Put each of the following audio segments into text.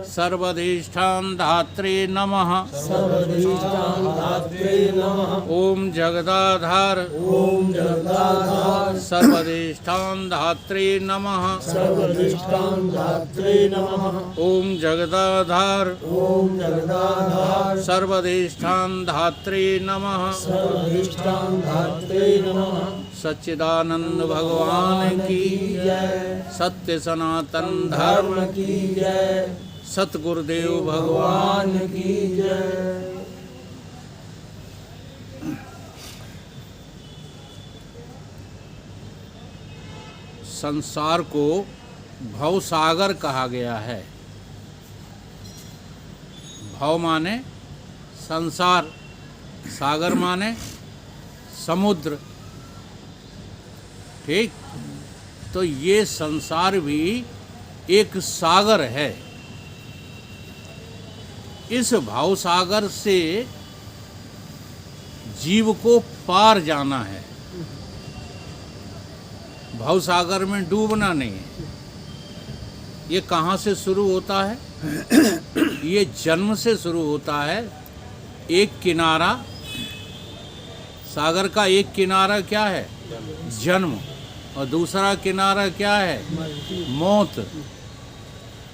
सर्वधिष्ठान धात्रे नमः। सर्वधिष्ठान धात्रे नमः। ओम जगदाधार ओम जगदाधार सर्वधिष्ठान धात्रे नमः। सर्वधिष्ठान धात्रे नमः। ओम जगदाधार ओम जगदाधार सर्वधिष्ठान धात्रे नमः। सर्वधिष्ठान धात्रे नमः। सच्चिदानंद भगवान की जय। सत्य सनातन धर्म धर्म की जय। सतगुरुदेव भगवान भगवान की जय। संसार को भवसागर कहा गया है। भव माने संसार, सागर माने समुद्र। ठीक, तो ये संसार भी एक सागर है। इस भवसागर से जीव को पार जाना है। भवसागर में डूबना नहीं है। ये कहाँ से शुरू होता है? ये जन्म से शुरू होता है। एक किनारा, सागर का एक किनारा क्या है? जन्म। और दूसरा किनारा क्या है? मौत।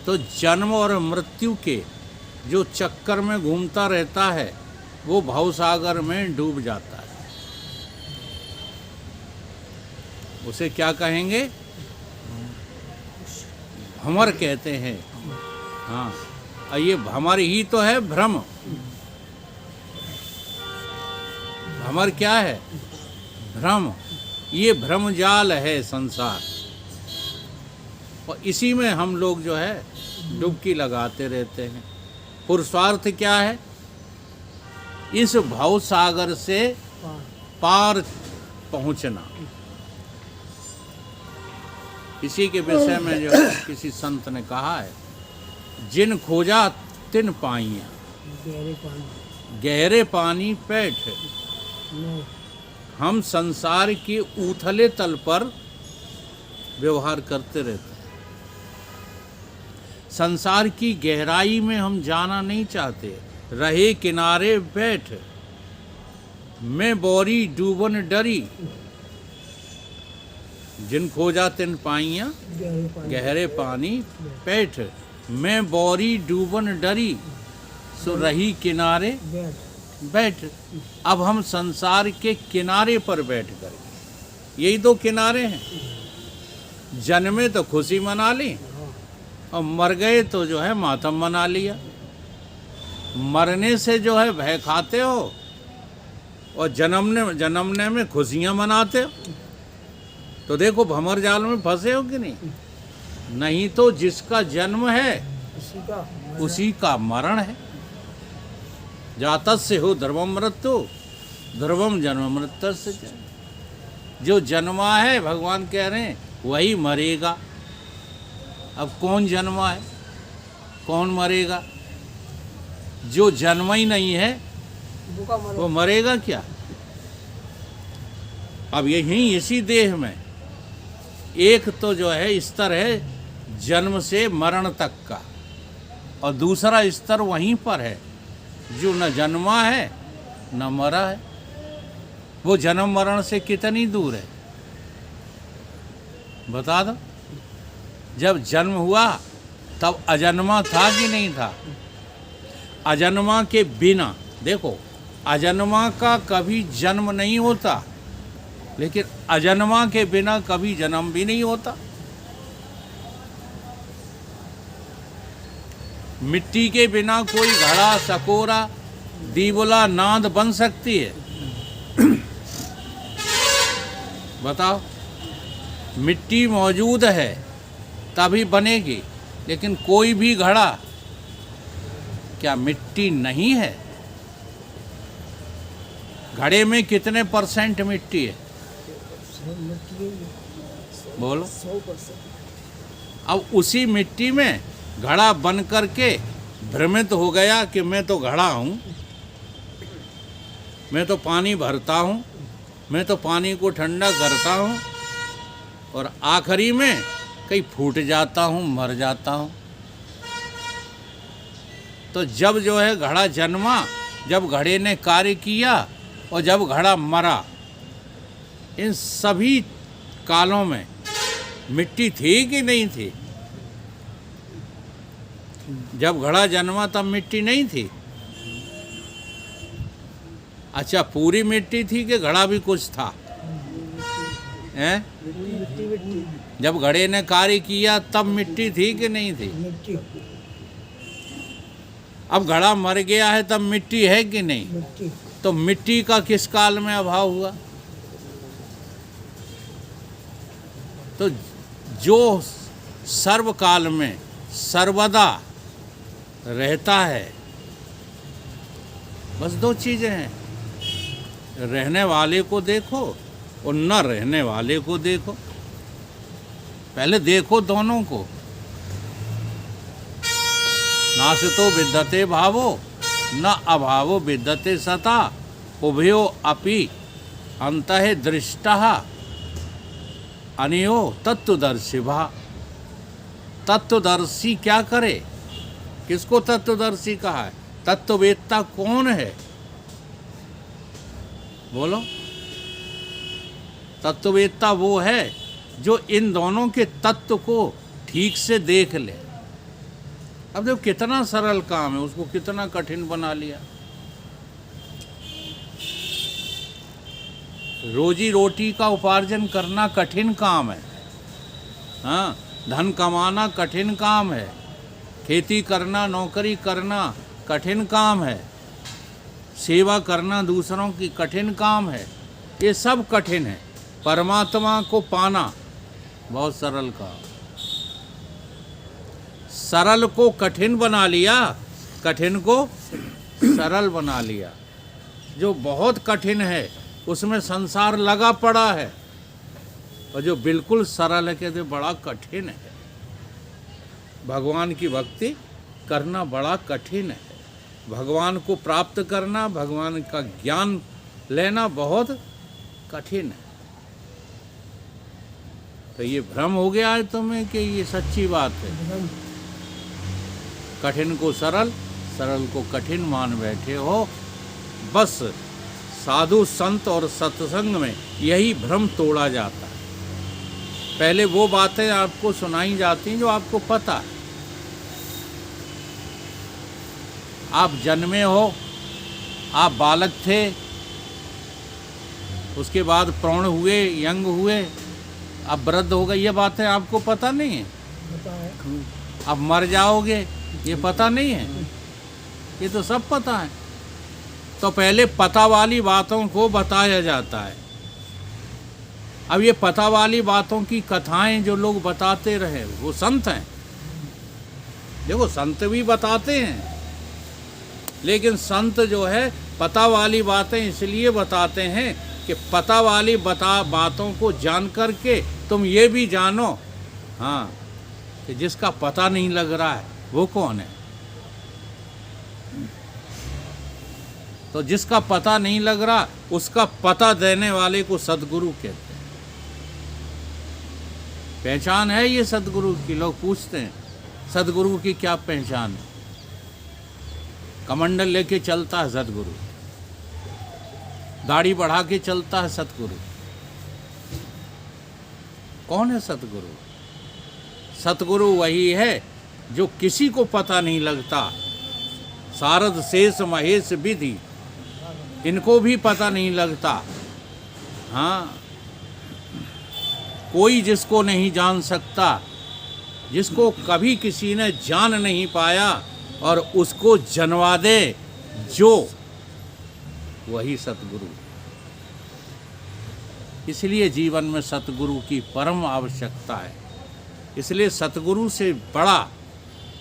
तो जन्म और मृत्यु के जो चक्कर में घूमता रहता है वो भवसागर में डूब जाता है। उसे क्या कहेंगे? भंवर कहते हैं। हाँ, और ये भंवर ही तो है भ्रम। भंवर क्या है? भ्रम। ये भ्रम जाल है संसार, और इसी में हम लोग जो है डुबकी लगाते रहते हैं। पुरुषार्थ क्या है? इस भव सागर से पार पहुंचना। इसी के विषय में जो किसी संत ने कहा है, जिन खोजा तिन पाइया, गहरे पानी पैठ। हम संसार के उथले तल पर व्यवहार करते रहते हैं। संसार की गहराई में हम जाना नहीं चाहते। रहे किनारे बैठ, मैं बोरी डूबन डरी। जिन खोजा तिन पाइया, गहरे पानी पैठ, मैं बोरी डूबन डरी। सो रही किनारे बैठ। अब हम संसार के किनारे पर बैठ कर, यही दो किनारे हैं। जन्मे तो खुशी मना ली, और मर गए तो जो है मातम मना लिया। मरने से जो है भय खाते हो, और जन्मने में खुशियां मनाते हो। तो देखो भंवर जाल में फंसे हो कि नहीं? नहीं तो जिसका जन्म है उसी का मरण है। जातस्य हो ध्रुवम मृत्यु, ध्रुवम जन्म मृत्यु। जो जन्मा है, भगवान कह रहे हैं, वही मरेगा। अब कौन जन्मा है, कौन मरेगा? जो जन्मा ही नहीं है वो मरेगा क्या? अब यही इसी देह में एक तो जो है स्तर है जन्म से मरण तक का, और दूसरा स्तर वहीं पर है जो न जन्मा है न मरा है। वो जन्म मरण से कितनी दूर है बता दो। जब जन्म हुआ तब अजन्मा था कि नहीं था? अजन्मा के बिना, देखो अजन्मा का कभी जन्म नहीं होता, लेकिन अजन्मा के बिना कभी जन्म भी नहीं होता। मिट्टी के बिना कोई घड़ा, सकोरा, दीवला, नाद बन सकती है? बताओ। मिट्टी मौजूद है तभी बनेगी, लेकिन कोई भी घड़ा क्या मिट्टी नहीं है? घड़े में कितने % मिट्टी है? बोलो। 100%। अब उसी मिट्टी में घड़ा बन करके भ्रमित हो गया कि मैं तो घड़ा हूँ, मैं तो पानी भरता हूँ, मैं तो पानी को ठंडा करता हूँ, और आखिरी में कहीं फूट जाता हूँ, मर जाता हूँ। तो जब जो है घड़ा जन्मा, जब घड़े ने कार्य किया और जब घड़ा मरा, इन सभी कालों में मिट्टी थी कि नहीं थी? जब घड़ा जन्मा तब मिट्टी नहीं थी। अच्छा, पूरी मिट्टी थी कि घड़ा भी कुछ था? हैं? जब घड़े ने कार्य किया तब मिट्टी थी कि नहीं थी? मिट्टी अब घड़ा मर गया है तब मिट्टी है कि नहीं? मिट्टी तो मिट्टी का किस काल में अभाव हुआ? तो जो सर्वकाल में सर्वदा रहता है, बस दो चीजें हैं, रहने वाले को देखो और न रहने वाले को देखो। पहले देखो दोनों को। नासतो विद्यते भावो न अभावो विद्यते सता, उभयो अपि अंतः दृष्टः अनयो तत्वदर्शी भा। तत्वदर्शी क्या करे? किसको तत्वदर्शी कहा है? तत्ववेत्ता कौन है? बोलो। तत्ववेत्ता वो है जो इन दोनों के तत्व को ठीक से देख ले। अब देखो कितना सरल काम है, उसको कितना कठिन बना लिया। रोजी रोटी का उपार्जन करना कठिन काम है, हाँ, धन कमाना कठिन काम है, खेती करना, नौकरी करना कठिन काम है, सेवा करना दूसरों की कठिन काम है, ये सब कठिन है। परमात्मा को पाना बहुत सरल काम। सरल को कठिन बना लिया, कठिन को सरल बना लिया। जो बहुत कठिन है उसमें संसार लगा पड़ा है, और जो बिल्कुल सरल है कहते बड़ा कठिन है। भगवान की भक्ति करना बड़ा कठिन है, भगवान को प्राप्त करना, भगवान का ज्ञान लेना बहुत कठिन है। तो ये भ्रम हो गया है तुम्हें कि ये सच्ची बात है। कठिन को सरल, सरल को कठिन मान बैठे हो। बस साधु संत और सत्संग में यही भ्रम तोड़ा जाता है। पहले वो बातें आपको सुनाई जाती हैं जो आपको पता है। आप जन्मे हो, आप बालक थे, उसके बाद प्रौढ़ हुए, यंग हुए, अब वृद्ध हो गए, ये बातें आपको पता नहीं है। अब मर जाओगे, ये पता नहीं है। ये तो सब पता है। तो पहले पता वाली बातों को बताया जाता है। अब ये पता वाली बातों की कथाएं जो लोग बताते रहे वो संत हैं। देखो संत भी बताते हैं, लेकिन संत जो है पता वाली बातें इसलिए बताते हैं कि पता वाली बातों को जान करके तुम ये भी जानो, हाँ, कि जिसका पता नहीं लग रहा है वो कौन है। तो जिसका पता नहीं लग रहा उसका पता देने वाले को सद्गुरु कहते हैं। पहचान है ये सद्गुरु की। लोग पूछते हैं सद्गुरु की क्या पहचान है? कमंडल लेके चलता है सद्गुरु, दाढ़ी बढ़ा के चलता है सतगुरु। कौन है सतगुरु? सतगुरु वही है जो किसी को पता नहीं लगता। सारद शेष महेश विधि, इनको भी पता नहीं लगता। हाँ, कोई जिसको नहीं जान सकता, जिसको कभी किसी ने जान नहीं पाया और उसको जनवा दे जो, वही सतगुरु। इसलिए जीवन में सतगुरु की परम आवश्यकता है। इसलिए सतगुरु से बड़ा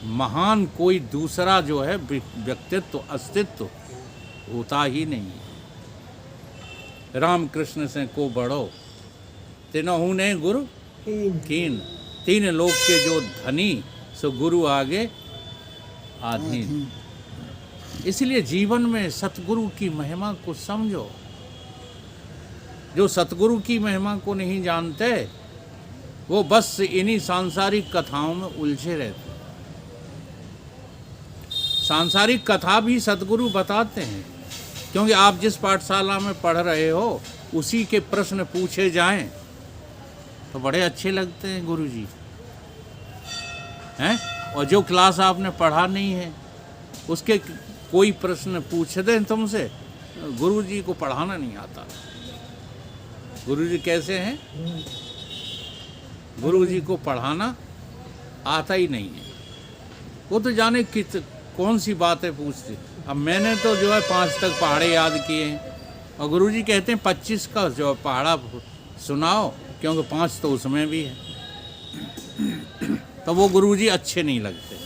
महान कोई दूसरा जो है व्यक्तित्व, अस्तित्व होता ही नहीं है। रामकृष्ण से को बड़ो तिनहु ने गुरु कीन, तीन लोक के जो धनी सो गुरु आगे आधीन। इसलिए जीवन में सतगुरु की महिमा को समझो। जो सतगुरु की महिमा को नहीं जानते वो बस इन्हीं सांसारिक कथाओं में उलझे रहते। सांसारिक कथा भी सतगुरु बताते हैं, क्योंकि आप जिस पाठशाला में पढ़ रहे हो उसी के प्रश्न पूछे जाएं तो बड़े अच्छे लगते हैं गुरु जी हैं। और जो क्लास आपने पढ़ा नहीं है उसके कोई प्रश्न पूछ दें तुमसे, गुरु जी को पढ़ाना नहीं आता। गुरु जी कैसे हैं? गुरु जी को पढ़ाना आता ही नहीं है। वो तो जाने कौन सी बातें पूछते। अब मैंने तो जो है 5 तक पहाड़े याद किए हैं और गुरु जी कहते हैं 25 का जो पहाड़ा सुनाओ, क्योंकि 5 तो उसमें भी है। तो वो गुरु जी अच्छे नहीं लगते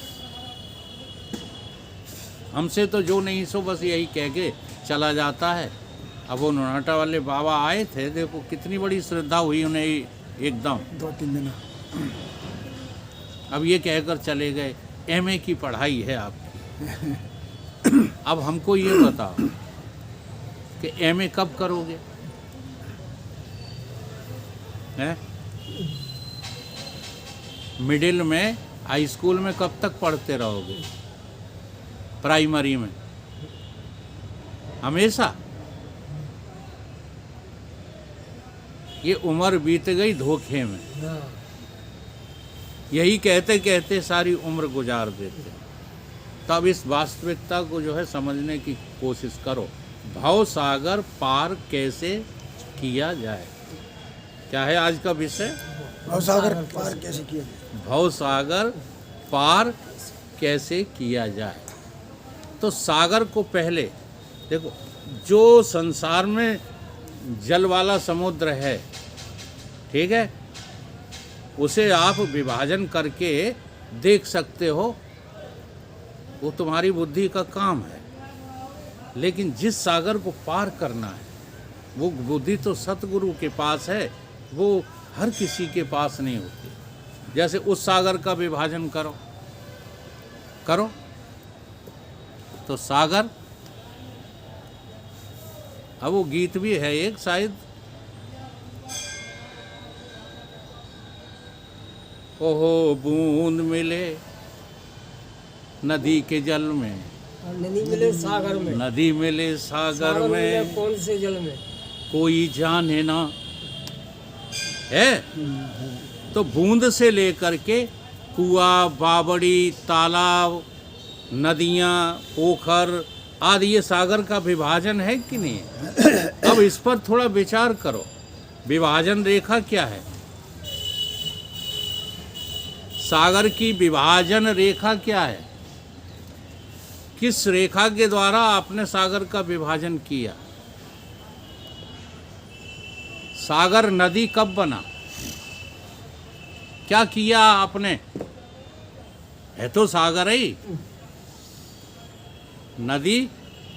हमसे। तो जो नहीं सो बस यही कह के चला जाता है। अब वो नोनाटा वाले बाबा आए थे, देखो कितनी बड़ी श्रद्धा हुई उन्हें एकदम 2-3 दिन। अब ये कहकर चले गए एमए की पढ़ाई है आपकी। अब हमको ये बताओ कि एमए कब करोगे? हैं? मिडिल में हाई स्कूल में कब तक पढ़ते रहोगे? प्राइमरी में हमेशा? ये उम्र बीत गई धोखे में। यही कहते कहते सारी उम्र गुजार देते। तब इस वास्तविकता को जो है समझने की कोशिश करो। भव सागर पार कैसे किया जाए, क्या है आज का विषय? भवसागर पार कैसे किया जाए? भव सागर पार कैसे किया जाए। तो सागर को पहले देखो, जो संसार में जल वाला समुद्र है, ठीक है, उसे आप विभाजन करके देख सकते हो, वो तुम्हारी बुद्धि का काम है। लेकिन जिस सागर को पार करना है वो बुद्धि तो सतगुरु के पास है, वो हर किसी के पास नहीं होती। जैसे उस सागर का विभाजन करो तो सागर, अब वो गीत भी है एक शायद, ओहो बूंद मिले नदी के जल में, नदी मिले सागर में, नदी मिले सागर में, कौन से जल में कोई जाने ना है। तो बूंद से लेकर के कुआं, बावड़ी, तालाब, नदियाँ, पोखर आदि, ये सागर का विभाजन है कि नहीं? अब इस पर थोड़ा विचार करो। विभाजन रेखा क्या है? सागर की विभाजन रेखा क्या है? किस रेखा के द्वारा आपने सागर का विभाजन किया? सागर नदी कब बना? क्या किया आपने? है तो सागर ही, नदी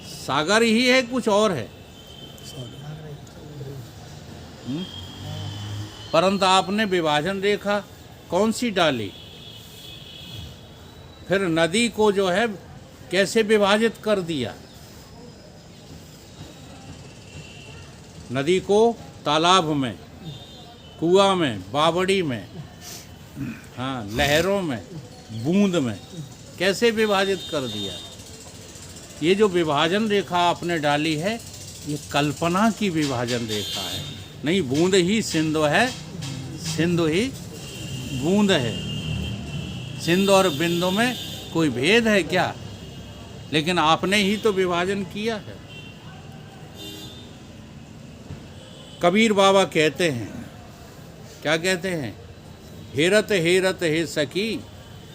सागर ही है, कुछ और है। परंतु आपने विभाजन रेखा कौन सी डाली? फिर नदी को जो है कैसे विभाजित कर दिया? नदी को तालाब में, कुआं में, बावड़ी में, हाँ, लहरों में, बूंद में कैसे विभाजित कर दिया? ये जो विभाजन रेखा आपने डाली है, ये कल्पना की विभाजन रेखा है। नहीं, बूंद ही सिंधु है, सिंधु ही बूंद है। सिंधु और बिंदु में कोई भेद है क्या? लेकिन आपने ही तो विभाजन किया है। कबीर बाबा कहते हैं, क्या कहते हैं? हेरत हेरत हे सखी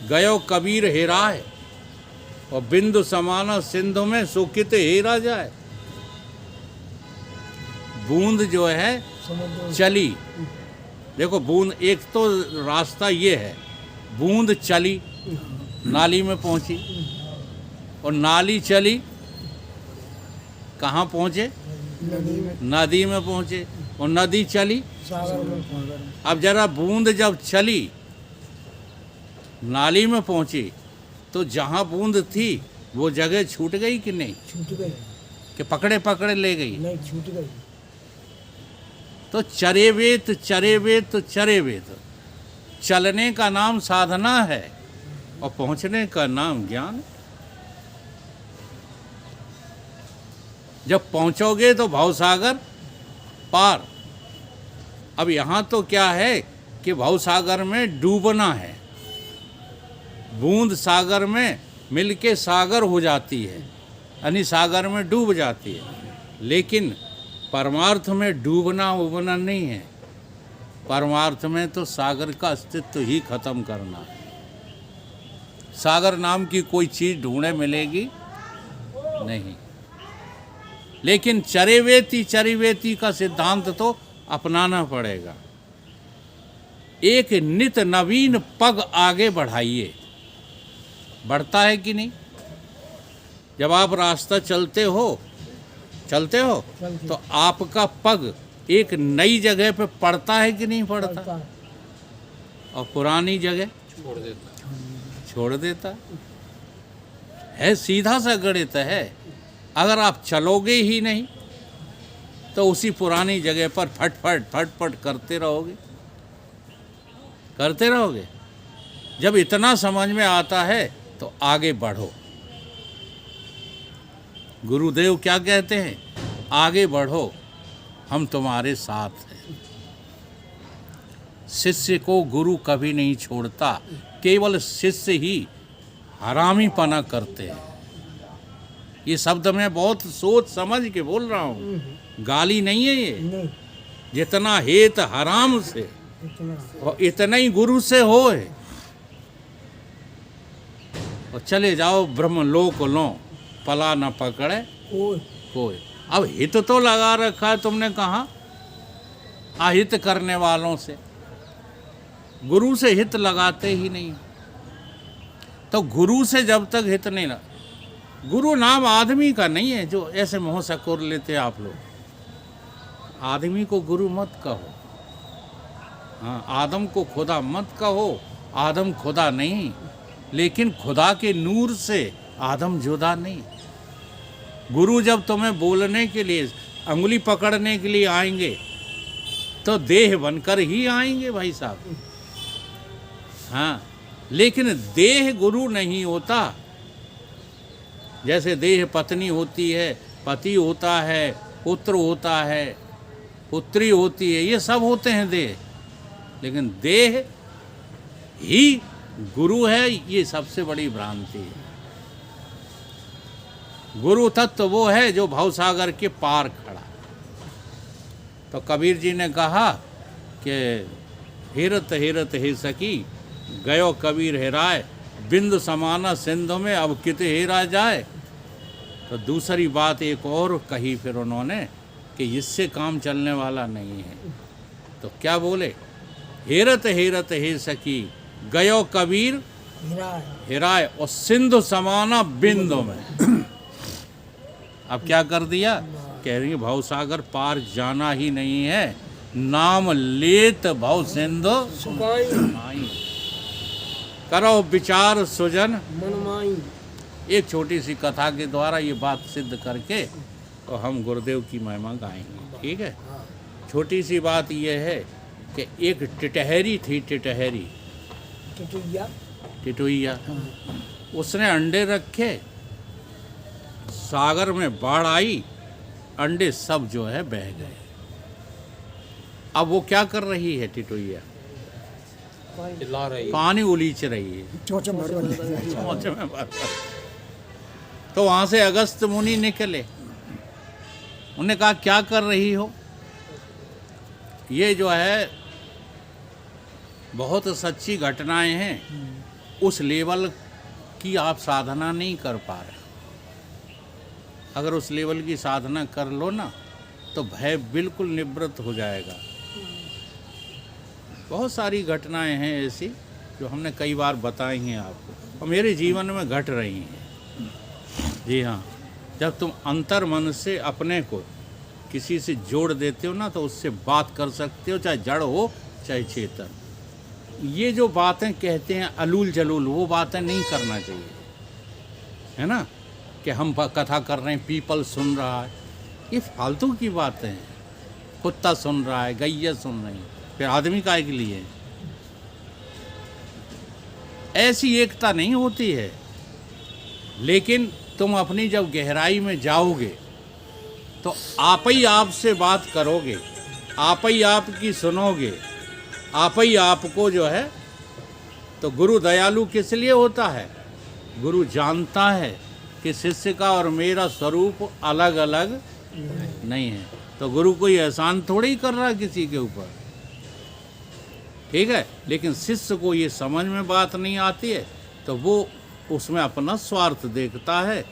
गयो कबीर हेराए, और बिंदु समाना सिंधु में सुकित हेरा जाए। बूंद जो है चली, देखो बूंद, एक तो रास्ता ये है, बूंद चली, नाली में पहुंची, और नाली चली, कहाँ पहुंचे? नदी में पहुंचे, और नदी चली सागर में। अब जरा बूंद जब चली, नाली में पहुंची, तो जहाँ बूंद थी वो जगह छूट गई कि नहीं? छूट गई, कि पकड़े पकड़े ले गई? नहीं छूट गई। तो चरेवेत चरेवेत चरेवेत, चलने का नाम साधना है और पहुंचने का नाम ज्ञान। जब पहुंचोगे तो भवसागर पार। अब यहाँ तो क्या है कि भवसागर में डूबना है, बूंद सागर में मिलके सागर हो जाती है, यानी सागर में डूब जाती है। लेकिन परमार्थ में डूबना उबना नहीं है, परमार्थ में तो सागर का अस्तित्व ही खत्म करना है। सागर नाम की कोई चीज़ ढूंढे मिलेगी नहीं। लेकिन चरिवेती का सिद्धांत तो अपनाना पड़ेगा। एक नित नवीन पग आगे बढ़ाइए। बढ़ता है कि नहीं? जब आप रास्ता चलते हो तो आपका पग एक नई जगह पे पड़ता है कि नहीं पड़ता? और पुरानी जगह छोड़ देता है। सीधा सा गणित है। अगर आप चलोगे ही नहीं तो उसी पुरानी जगह पर फटफट करते रहोगे। जब इतना समझ में आता है तो आगे बढ़ो। गुरुदेव क्या कहते हैं? आगे बढ़ो, हम तुम्हारे साथ हैं। शिष्य को गुरु कभी नहीं छोड़ता, केवल शिष्य ही हरामीपना करते हैं। ये शब्द मैं बहुत सोच समझ के बोल रहा हूँ, गाली नहीं है ये। नहीं, जितना हेत हराम से और इतना ही गुरु से होए, और चले जाओ ब्रह्मलोक लो, पला न पकड़े कोई। अब हित तो लगा रखा है तुमने कहाँ? अहित करने वालों से। गुरु से हित लगाते ही नहीं। तो गुरु से जब तक हित नहीं लगा, गुरु नाम आदमी का नहीं है जो ऐसे मुंह सकोर लेते आप लोग। आदमी को गुरु मत कहो। हाँ, आदम को खुदा मत कहो। आदम खुदा नहीं, लेकिन खुदा के नूर से आदम जुदा नहीं। गुरु जब तुम्हें बोलने के लिए, अंगुली पकड़ने के लिए आएंगे तो देह बनकर ही आएंगे भाई साहब। हाँ, लेकिन देह गुरु नहीं होता। जैसे देह पत्नी होती है, पति होता है, पुत्र होता है, पुत्री होती है, ये सब होते हैं देह। लेकिन देह ही गुरु है, ये सबसे बड़ी भ्रांति है। गुरु तत्व वो है जो भवसागर के पार खड़ा। तो कबीर जी ने कहा कि हेरत हेरत हे सकी, गयो कबीर हेराए, बिंदु समाना सिंधु में अब कित हेरा जाए। तो दूसरी बात एक और कही फिर उन्होंने कि इससे काम चलने वाला नहीं है। तो क्या बोले? हेरत हेरत हे सकी, गयो कबीर हेराए, और सिंधु समाना बिंदु में। अब क्या कर दिया? कह रही भवसागर पार जाना ही नहीं है, नाम लेत भव सिंधु माई। करो विचार सुजन मनमाई। एक छोटी सी कथा के द्वारा ये बात सिद्ध करके तो हम गुरुदेव की महिमा गाएंगे। ठीक है? छोटी सी बात ये है कि एक टिटहरी थी, टिटुइया। उसने अंडे रखे, सागर में बाढ़ आई, अंडे सब जो है बह गए। अब वो क्या कर रही है टिटुइया? पानी उलीच रही है चोंच में भर चोंच में भर। तो वहां से अगस्त मुनि निकले। उन्होंने कहा क्या कर रही हो? ये जो है बहुत सच्ची घटनाएं हैं, उस लेवल की आप साधना नहीं कर पा रहे। अगर उस लेवल की साधना कर लो ना तो भय बिल्कुल निवृत्त हो जाएगा। बहुत सारी घटनाएं हैं ऐसी जो हमने कई बार बताई हैं आपको, और मेरे जीवन में घट रही हैं। जी हाँ, जब तुम अंतर मन से अपने को किसी से जोड़ देते हो ना तो उससे बात कर सकते हो, चाहे जड़ हो चाहे चेतन। ये जो बातें कहते हैं अलूल जलूल, वो बातें नहीं करना चाहिए, है ना? कि हम कथा कर रहे हैं, पीपल सुन रहा है, ये फालतू की बातें हैं। कुत्ता सुन रहा है, गैया सुन रही है, फिर आदमी काहे के लिए? ऐसी एकता नहीं होती है। लेकिन तुम अपनी जब गहराई में जाओगे तो आप ही आप से बात करोगे, आप ही आप की सुनोगे, आप ही आपको जो है। तो गुरु दयालु किस लिए होता है? गुरु जानता है कि शिष्य का और मेरा स्वरूप अलग अलग नहीं है। तो गुरु कोई एहसान थोड़ी कर रहा है किसी के ऊपर, ठीक है। लेकिन शिष्य को ये समझ में बात नहीं आती है, तो वो उसमें अपना स्वार्थ देखता है।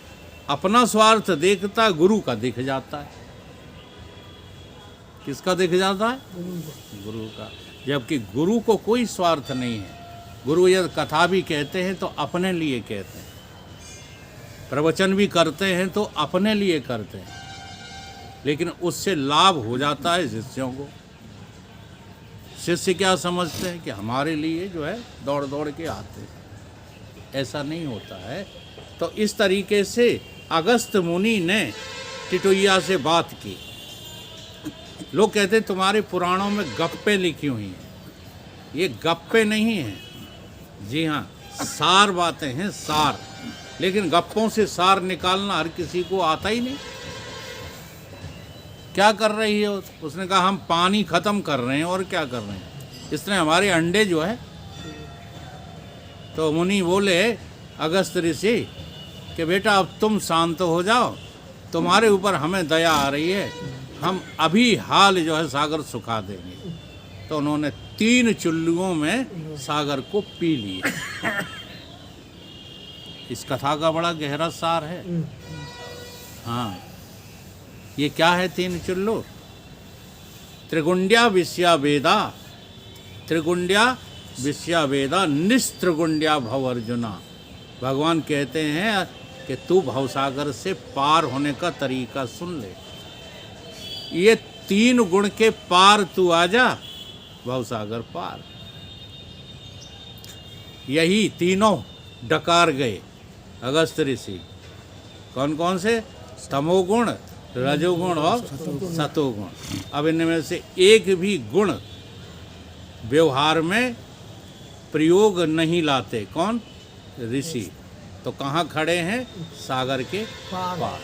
अपना स्वार्थ देखता गुरु का दिख जाता है। किसका दिख जाता है? गुरु का। जबकि गुरु को कोई स्वार्थ नहीं है। गुरु यदि कथा भी कहते हैं तो अपने लिए कहते हैं, प्रवचन भी करते हैं तो अपने लिए करते हैं, लेकिन उससे लाभ हो जाता है शिष्यों को। शिष्य क्या समझते हैं कि हमारे लिए जो है दौड़ दौड़ के आते हैं, ऐसा नहीं होता है। तो इस तरीके से अगस्त मुनि ने टिटोइया से बात की। लोग कहते हैं तुम्हारे पुराणों में गप्पे लिखी हुई हैं। ये गप्पे नहीं हैं, जी हाँ, सार बातें हैं, सार। लेकिन गप्पों से सार निकालना हर किसी को आता ही नहीं। क्या कर रही है? उसने कहा हम पानी खत्म कर रहे हैं। और क्या कर रहे हैं? इसने हमारे अंडे जो है। तो मुनि बोले अगस्त ऋषि कि बेटा अब तुम शांत हो जाओ, तुम्हारे ऊपर हमें दया आ रही है, हम अभी हाल जो है सागर सुखा देंगे। तो उन्होंने 3 चुल्लुओं में सागर को पी लिया। इस कथा का बड़ा गहरा सार है। हाँ, ये क्या है 3 चुल्लू? त्रिगुंड्या विषया वेदा, त्रिगुंड्या विषया वेदा, निस्त्रिगुंड्या भव अर्जुना। भगवान कहते हैं कि तू भवसागर से पार होने का तरीका सुन ले। ये 3 गुण के पार तू आ जा, भवसागर पार। यही तीनों डकार गए अगस्त ऋषि। कौन कौन से? तमोगुण, रजोगुण और सतोगुण। अब इनमें से एक भी गुण व्यवहार में प्रयोग नहीं लाते। कौन? ऋषि। तो कहाँ खड़े हैं? सागर के पार।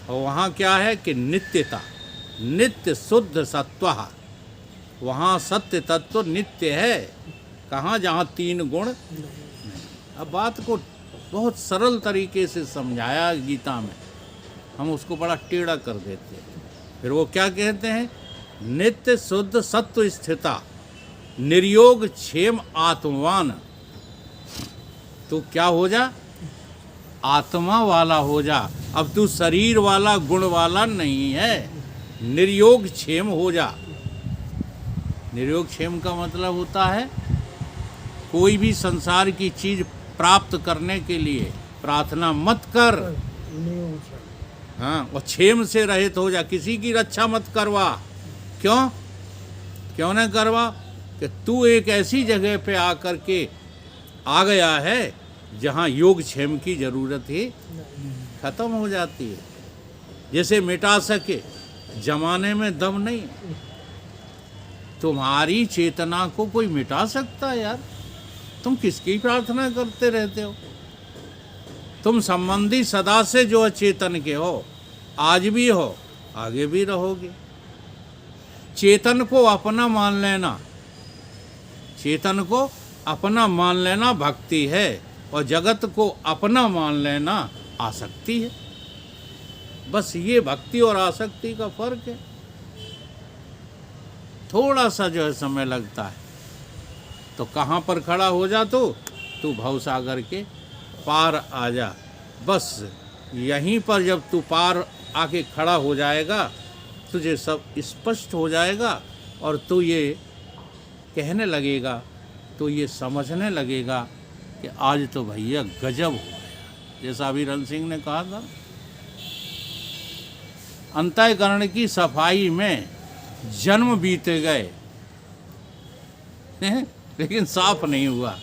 और वहाँ क्या है कि नित्यता, नित्य शुद्ध सत्व। वहाँ सत्य तत्व नित्य है। कहाँ? जहाँ 3 गुण। अब बात को बहुत सरल तरीके से समझाया गीता में, हम उसको बड़ा टेढ़ा कर देते हैं। फिर वो क्या कहते हैं? नित्य शुद्ध सत्व स्थिता, निर्योग क्षेम आत्मवान। तू क्या हो जा? आत्मा वाला हो जा। अब तू शरीर वाला गुण वाला नहीं है। निर्योग क्षेम हो जा। निर्योग क्षेम का मतलब होता है कोई भी संसार की चीज प्राप्त करने के लिए प्रार्थना मत कर। हाँ, और क्षेम से रहित हो जा। किसी की रक्षा मत करवा। क्यों? क्यों न करवा? कि तू एक ऐसी जगह पे आकर के आ गया है जहाँ योग क्षेम की जरूरत ही खत्म हो जाती है। जैसे मिटा सके, जमाने में दम नहीं। तुम्हारी चेतना को कोई मिटा सकता है यार? तुम किसकी प्रार्थना करते रहते हो? तुम संबंधी सदा से जो चेतन के हो, आज भी हो, आगे भी रहोगे। चेतन को अपना मान लेना, चेतन को अपना मान लेना भक्ति है, और जगत को अपना मान लेना आसक्ति है। बस ये भक्ति और आसक्ति का फर्क है। थोड़ा सा जो है समय लगता है। तो कहाँ पर खड़ा हो जा? तू भवसागर के पार आ जा। बस यहीं पर जब तू पार आके खड़ा हो जाएगा, तुझे सब स्पष्ट हो जाएगा, और तू ये कहने लगेगा, तो ये समझने लगेगा कि आज तो भैया गजब हो गया। जैसा अभी रण सिंह ने कहा था, अंतःकरण की सफाई में जन्म बीते गए लेकिन साफ नहीं हुआ।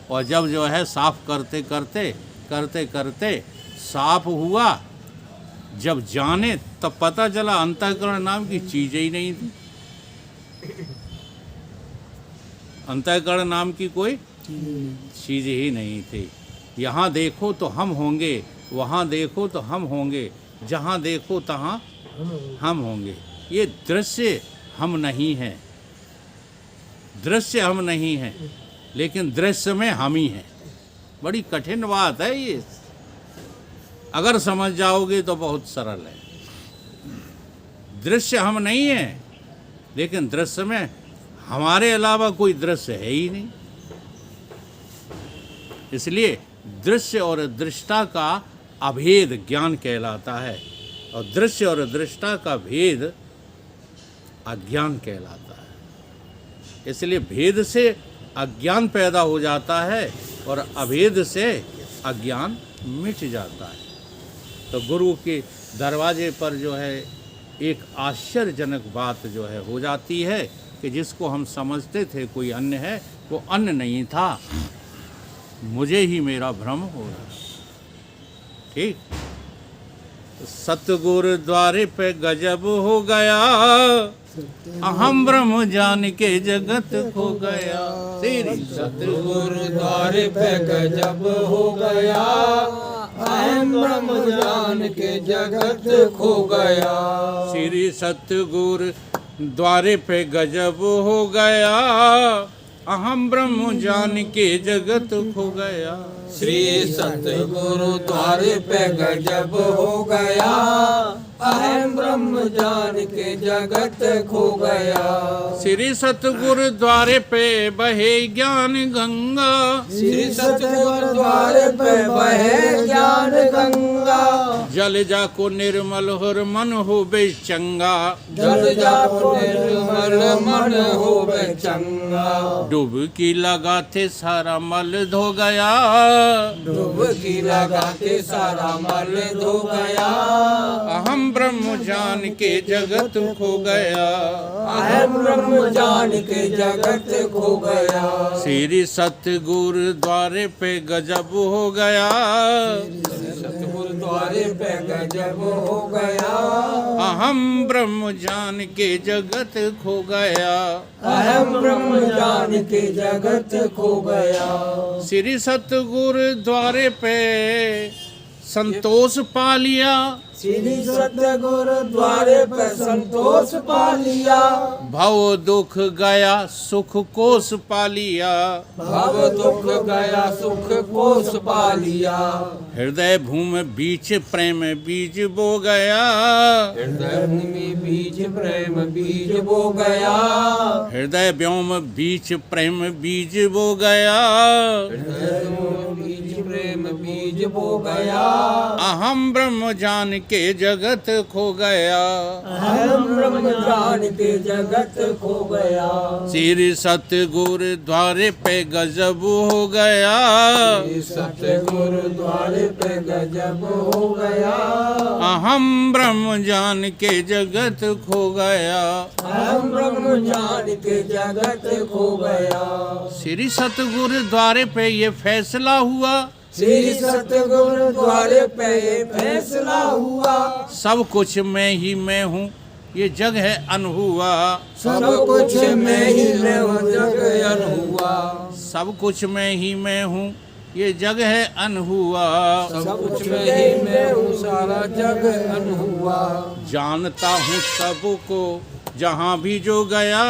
और जब जो है साफ करते करते करते करते साफ हुआ, जब जाने तब पता चला अंतःकरण नाम की चीज ही नहीं थी। अंतःकरण नाम की कोई चीज ही नहीं थी। यहाँ देखो तो हम होंगे, वहाँ देखो तो हम होंगे, जहाँ देखो तहाँ हम होंगे। ये दृश्य हम नहीं हैं, दृश्य हम नहीं हैं, लेकिन दृश्य में हम ही हैं। बड़ी कठिन बात है ये, अगर समझ जाओगे तो बहुत सरल है। दृश्य हम नहीं हैं, लेकिन दृश्य में हमारे अलावा कोई दृश्य है ही नहीं। इसलिए दृश्य और दृष्टा का अभेद ज्ञान कहलाता है, और दृश्य और दृष्टा का भेद अज्ञान कहलाता है। इसलिए भेद से अज्ञान पैदा हो जाता है और अभेद से अज्ञान मिट जाता है। तो गुरु के दरवाजे पर जो है एक आश्चर्यजनक बात जो है हो जाती है कि जिसको हम समझते थे कोई अन्य है, वो अन्य नहीं था, मुझे ही मेरा भ्रम हो रहा। ठीक, सतगुरु द्वारे पे गजब हो गया, अहम ब्रह्म जान के जगत खो गया। सतगुरु द्वारे पे गजब हो गया, अहम ब्रह्म जान के जगत खो गया। श्री सतगुरु द्वारे पे गजब हो गया, अहम ब्रह्म जान के जगत खो गया। श्री सतगुरु द्वारे पे गजब हो गया, अहम ब्रह्म जान के जगत खो गया। श्री सतगुरु द्वारे पे बहे ज्ञान गंगा, श्री सतगुरु द्वारे पे बहे ज्ञान गंगा। जल जाको निर्मल होर मन हो बेचंगा, जल जाको निर्मल मन हो बेचंगा। डुबकी लगाते सारा मल धो गया, डुबकी लगाते सारा मल धो गया। अहम ब्रह्म जान के जगत खो गया, अहम ब्रह्म जान के जगत खो गया। श्री सतगुरु द्वारे पे गजब हो गया, सतगुरु द्वारे पे गजब हो गया। अहम ब्रह्म जान के जगत खो गया। अहम ब्रह्म जान के जगत खो गया। श्री सतगुरु द्वारे पे संतोष पा लिया, श्री सतगुरु द्वारे पे संतोष पा लिया। भव दुख गया सुख कोस पा लिया, भव दुख गया सुख कोस पा लिया। हृदय भूमि बीच प्रेम बीज बो गया, हृदय भूमि बीज प्रेम बीज बो गया। हृदय व्योम बीच प्रेम बीज बो गया। हृदय भूमि बीज प्रेम बीज बो गया। अहम ब्रह्म जान के जगत खो गया, अहम ब्रह्म जान के जगत खो गया। श्री सतगुरु द्वारे पे गजब हो गया, सतगुरु द्वारे पे गजब हो गया। अहम ब्रह्म जान के जगत खो गया। अहम ब्रह्म जान के जगत खो गया। श्री सतगुरु द्वारे पे ये फैसला हुआ, श्री सतगुरु द्वारे पे फैसला हुआ। सब कुछ मैं ही मैं हूँ ये जग है अनहुआ, सब कुछ मैं ही मैं हूँ जग अनहुआ। सब कुछ मैं ही मैं हूँ ये जग है अनहुआ। सब कुछ मैं ही मैं हूँ सारा जग अनहुआ। जानता हूँ सबको जहाँ भी जो गया,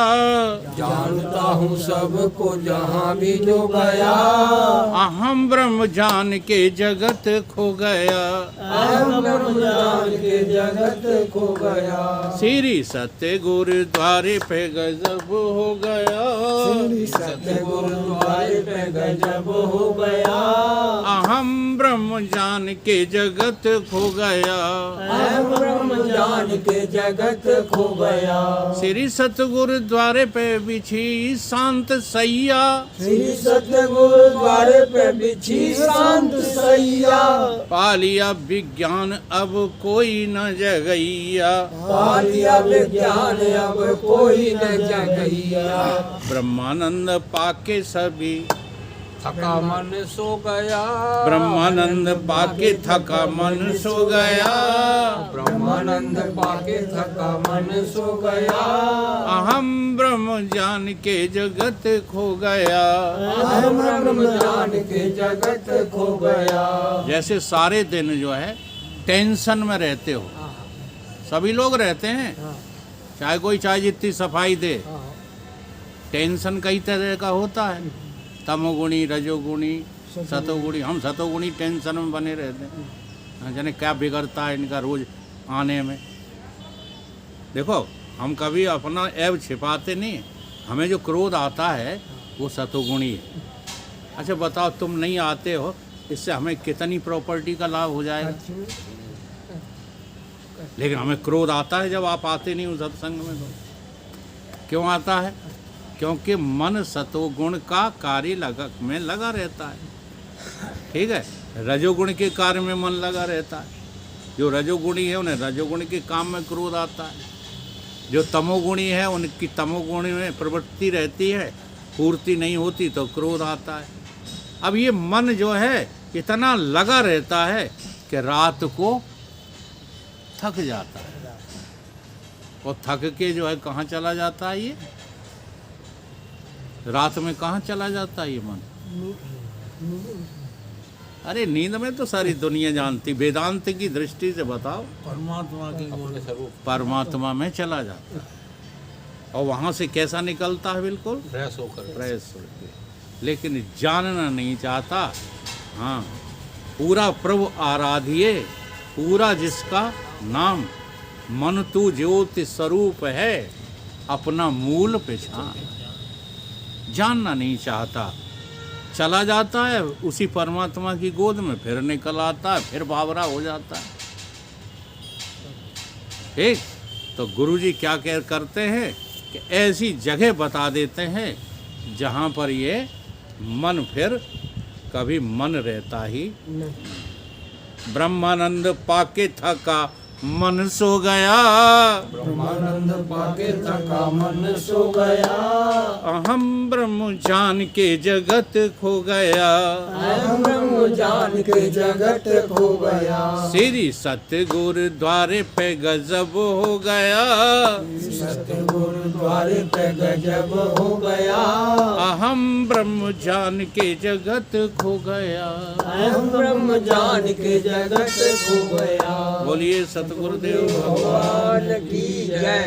जानता हूँ सबको जहाँ भी जो गया। अहम ब्रह्म जान के जगत खो गया। अहम ब्रह्म जान के जगत खो गया। श्री सतगुरु द्वारे पे गजब हो गया, सतगुरु द्वारे पे गजब हो गया। अहम ब्रह्म जान के जगत खो गया। अहम ब्रह्म जान के जगत खो गया। श्री सतगुरु द्वारे पे बिछी शांत सैया, श्री सतगुरु द्वारे पे बिछी शांत सैया। पा लिया विज्ञान अब कोई न जगैया, पा लिया विज्ञान अब कोई न जगैया। ब्रह्मानंद पाके सभी थका मन सो गया। ब्रह्मानंद पाके थका मन सो गया। ब्रह्मानंद पाके थका मन सो गया। अहम ब्रह्म जान के जगत खो गया। अहम ब्रह्म जान के जगत खो गया। जैसे सारे दिन जो है टेंशन में रहते हो, हाँ सभी लोग रहते हैं, हाँ चाहे जितनी सफाई दे, हाँ टेंशन कई तरह का होता है, तमोगुणी, रजोगुणी, सतोगुणी। हम सतोगुणी टेंशन में बने रहते हैं, हाँ, जाने क्या बिगड़ता है इनका रोज आने में। देखो हम कभी अपना ऐब छिपाते नहीं, हमें जो क्रोध आता है वो सतोगुणी है। अच्छा बताओ, तुम नहीं आते हो, इससे हमें कितनी प्रॉपर्टी का लाभ हो जाएगा, लेकिन हमें क्रोध आता है जब आप आते नहीं हो सत्संग में। तो क्यों आता है? क्योंकि मन सतोगुण का कार्य में लगा रहता है, ठीक है। रजोगुण के कार्य में मन लगा रहता है। जो रजोगुणी है उन्हें रजोगुण के काम में क्रोध आता है, जो तमोगुणी है उनकी तमोगुणी में प्रवृत्ति रहती है, पूर्ति नहीं होती तो क्रोध आता है। अब ये मन जो है इतना लगा रहता है कि रात को थक जाता है, और थक के जो है कहाँ चला जाता है, ये रात में कहाँ चला जाता है ये मन? अरे नींद में तो सारी दुनिया जानती, वेदांत की दृष्टि से बताओ, परमात्मा की गुण स्वरूप परमात्मा में चला जाता है। और वहाँ से कैसा निकलता है? बिल्कुल फ्रेश होकर फ्रेश होके। लेकिन जानना नहीं चाहता। हाँ, पूरा प्रभु आराधिए, पूरा जिसका नाम, मन तू ज्योति स्वरूप है, अपना मूल पहचान। जानना नहीं चाहता, चला जाता है उसी परमात्मा की गोद में, फिर निकल आता है, फिर बावरा हो जाता है। ठीक, तो गुरुजी क्या करते हैं कि ऐसी जगह बता देते हैं जहाँ पर ये मन फिर कभी मन रहता ही नहीं। ब्रह्मानंद पाके थका मन सो गया, ब्रह्मानंद पाके थका मन सो गया, अहम ब्रह्म जान के जगत खो गया, अहम ब्रह्म जान के जगत खो गया, श्री सत्य गुरुद्वारे पे गजब हो गया, सत्य गुरुद्वारे पे गजब हो गया, अहम ब्रह्म जान के जगत खो गया। अहम ब्रह्म जान के जगत खो गया। बोलिए सतगुरुदेव भगवान की जय।